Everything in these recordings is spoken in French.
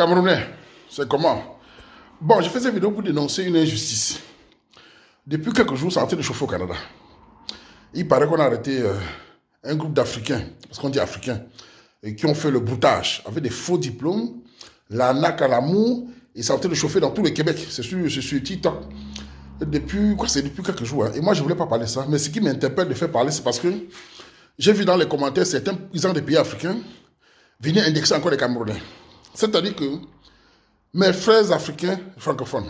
Camerounais, c'est comment? Bon, j'ai fait cette vidéo pour dénoncer une injustice. Depuis quelques jours, c'est en train de chauffer au Canada. Il paraît qu'on a arrêté un groupe d'Africains, parce qu'on dit Africains, et qui ont fait le broutage avec des faux diplômes, l'arnaque à l'amour, et c'est en train de chauffer dans tout le Québec. C'est sur TikTok. Depuis quelques jours. Hein. Et moi, je ne voulais pas parler de ça. Mais ce qui m'interpelle de faire parler, c'est parce que j'ai vu dans les commentaires certains présidents des pays africains venir indexer encore les Camerounais. C'est-à-dire que mes frères africains francophones,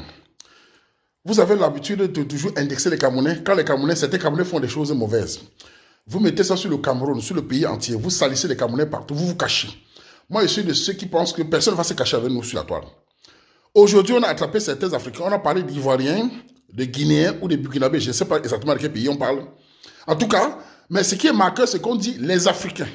vous avez l'habitude de toujours indexer les Camerounais. Quand les Camerounais, certains Camerounais font des choses mauvaises. Vous mettez ça sur le Cameroun, sur le pays entier. Vous salissez les Camerounais partout. Vous vous cachez. Moi, je suis de ceux qui pensent que personne ne va se cacher avec nous sur la toile. Aujourd'hui, on a attrapé certains Africains. On a parlé d'Ivoiriens, de Guinéens ou de Burkinabés. Je ne sais pas exactement de quel pays on parle. En tout cas, mais ce qui est marquant, c'est qu'on dit les Africains.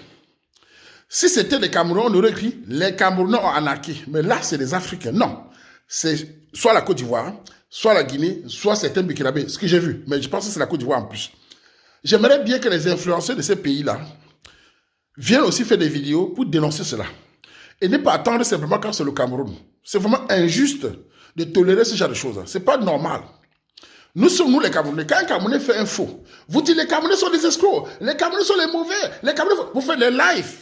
Si c'était les Camerounais, on aurait écrit les Camerounais ont arnaqué. Mais là, c'est les Africains. Non. C'est soit la Côte d'Ivoire, soit la Guinée, soit certains Burkinabés. Ce que j'ai vu. Mais je pense que c'est la Côte d'Ivoire en plus. J'aimerais bien que les influenceurs de ces pays-là viennent aussi faire des vidéos pour dénoncer cela. Et ne pas attendre simplement quand c'est le Cameroun. C'est vraiment injuste de tolérer ce genre de choses. Ce n'est pas normal. Nous sommes nous les Camerounais. Quand un Camerounais fait un faux, vous dites les Camerounais sont des escrocs, les Camerounais sont les mauvais, les Camerounais, vous faites des lives.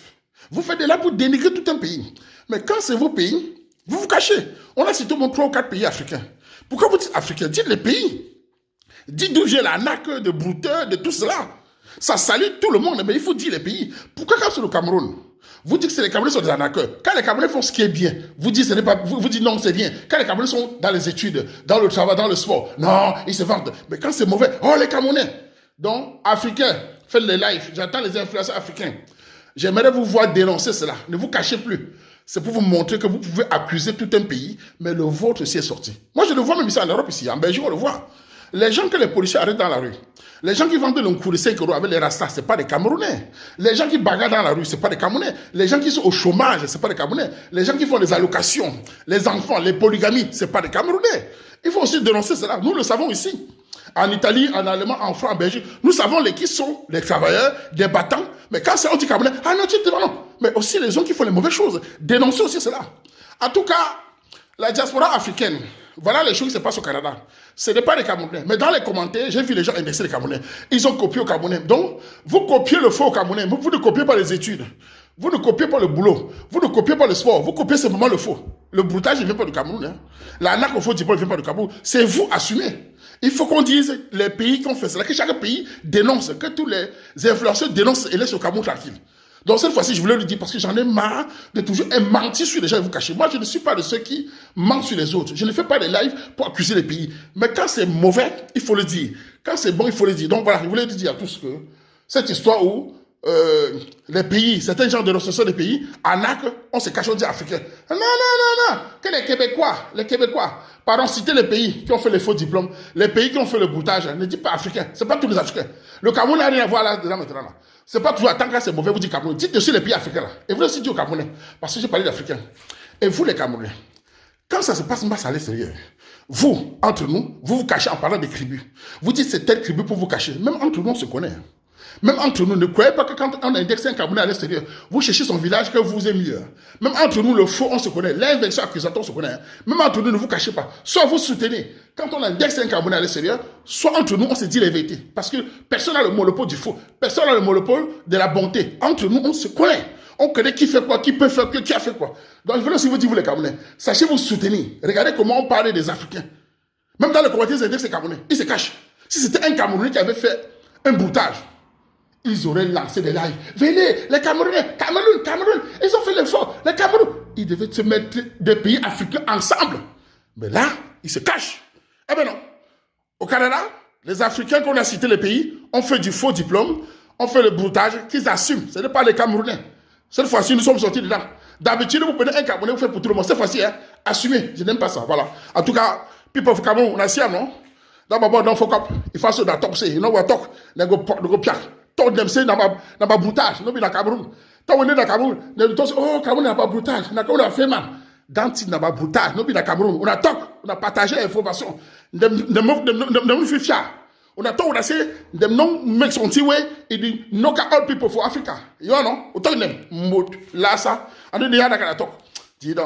Vous faites des lives pour dénigrer tout un pays. Mais quand c'est vos pays, vous vous cachez. On a cité au moins 3 ou 4 pays africains. Pourquoi vous dites africains? Dites les pays. Dites d'où vient l'arnaque de brouteurs, de tout cela. Ça salit tout le monde, mais il faut dire les pays. Pourquoi quand c'est le Cameroun? Vous dites que les Camerounais sont des arnaqueurs. Quand les Camerounais font ce qui est bien, vous dites, vous dites non, c'est bien. Quand les Camerounais sont dans les études, dans le travail, dans le sport, non, ils se vantent. Mais quand c'est mauvais, oh les Camerounais. Donc, Africains, faites les lives. J'attends les influenceurs africains. J'aimerais vous voir dénoncer cela. Ne vous cachez plus. C'est pour vous montrer que vous pouvez accuser tout un pays, mais le vôtre aussi est sorti. Moi, je le vois même ici en Europe, ici, en Belgique, on le voit. Les gens que les policiers arrêtent dans la rue, les gens qui vendent le cours de 5 € avec les rastas, ce n'est pas des Camerounais. Les gens qui bagarrent dans la rue, ce n'est pas des Camerounais. Les gens qui sont au chômage, ce n'est pas des Camerounais. Les gens qui font les allocations, les enfants, les polygamies, ce n'est pas des Camerounais. Il faut aussi dénoncer cela. Nous le savons ici. En Italie, en Allemagne, en France, en Belgique, nous savons qui sont les travailleurs, des battants. Mais quand c'est anti-Camerounais, ah non, tu es non. Mais aussi les gens qui font les mauvaises choses. Dénoncez aussi cela. En tout cas, la diaspora africaine, voilà les choses qui se passent au Canada. Ce n'est pas les Camerounais. Mais dans les commentaires, j'ai vu les gens indexer les Camerounais. Ils ont copié au Camerounais. Donc, vous copiez le faux au Camerounais. Vous ne copiez pas les études. Vous ne copiez pas le boulot. Vous ne copiez pas le sport. Vous copiez simplement le faux. Le broutage ne vient pas du Cameroun. Hein. L'arnaque au faux diplôme ne vient pas du Cameroun. C'est vous assumez. Il faut qu'on dise les pays qui ont fait cela, que chaque pays dénonce, que tous les influenceurs dénoncent et laissent le Cameroun tranquille. Donc cette fois-ci, je voulais le dire parce que j'en ai marre de toujours mentir sur les gens et vous cacher. Moi, je ne suis pas de ceux qui mentent sur les autres. Je ne fais pas des lives pour accuser les pays. Mais quand c'est mauvais, il faut le dire. Quand c'est bon, il faut le dire. Donc voilà, je voulais dire à tous que cette histoire où les pays, certains gens de l'association des pays, arnaquent, on se cache, on dit africain. Non. Que les Québécois, pardon, citez les pays qui ont fait les faux diplômes, les pays qui ont fait le broutage, ne dites pas africains, c'est pas tous les Africains. Le Cameroun n'a rien à voir là-dedans maintenant. Là. C'est pas toujours, tant que c'est mauvais, vous dites Cameroun. Dites aussi les pays africains là. Et vous aussi dites aux Camerounais, parce que j'ai parlé d'Africains. Et vous les Camerounais, quand ça se passe à l'extérieur, vous, entre nous, vous vous cachez en parlant des tribus. Vous dites c'est tel tribu pour vous cacher. Même entre nous, on se connaît. Même entre nous, ne croyez pas que quand on indexe un Camerounais à l'extérieur, vous cherchez son village que vous aimez mieux. Même entre nous, le faux, on se connaît. L'inversion accusatoire, on se connaît. Même entre nous, ne vous cachez pas. Soit vous soutenez quand on indexe un Camerounais à l'extérieur, soit entre nous, on se dit la vérité. Parce que personne n'a le monopole du faux. Personne n'a le monopole de la bonté. Entre nous, on se connaît. On connaît qui fait quoi, qui peut faire quoi, qui a fait quoi. Donc, je veux aussi vous dire, vous les Camerounais, sachez vous soutenir. Regardez comment on parle des Africains. Même dans le commentaire, ils indexent les Camerounais. Ils se cachent. Si c'était un Camerounais qui avait fait un broutage, ils auraient lancé des lives. Venez, les Camerounais, Cameroun, ils ont fait l'effort. Les Cameroun, ils devaient se mettre des pays africains ensemble. Mais là, ils se cachent. Eh bien non. Au Canada, les Africains qu'on a cités les pays ont fait du faux diplôme, ont fait le broutage qu'ils assument. Ce n'est pas les Camerounais. Cette fois-ci, nous sommes sortis dedans. D'habitude, vous prenez un Camerounais, vous faites pour tout le monde. Cette fois-ci, hein, assumez. Je n'aime pas ça. Voilà. En tout cas, people of Cameroun, on a si, non? D'abord, dans Fokop, il faut se faire top, c'est, you know what talk, nego piak. Tant dem se n'a pas broutage, non, mais dans Cameroun. Tant on est dans Cameroun, oh, Cameroun n'a pas broutage, on a fait mal. Dans le n'a pas broutage, non, mais dans Cameroun, on a talk, on a partagé l'information. On a talk, on a say, them non make some way, et dit, knock all people for Africa. You know, autant de là ça, on est déjà dans la talk. Dis donc.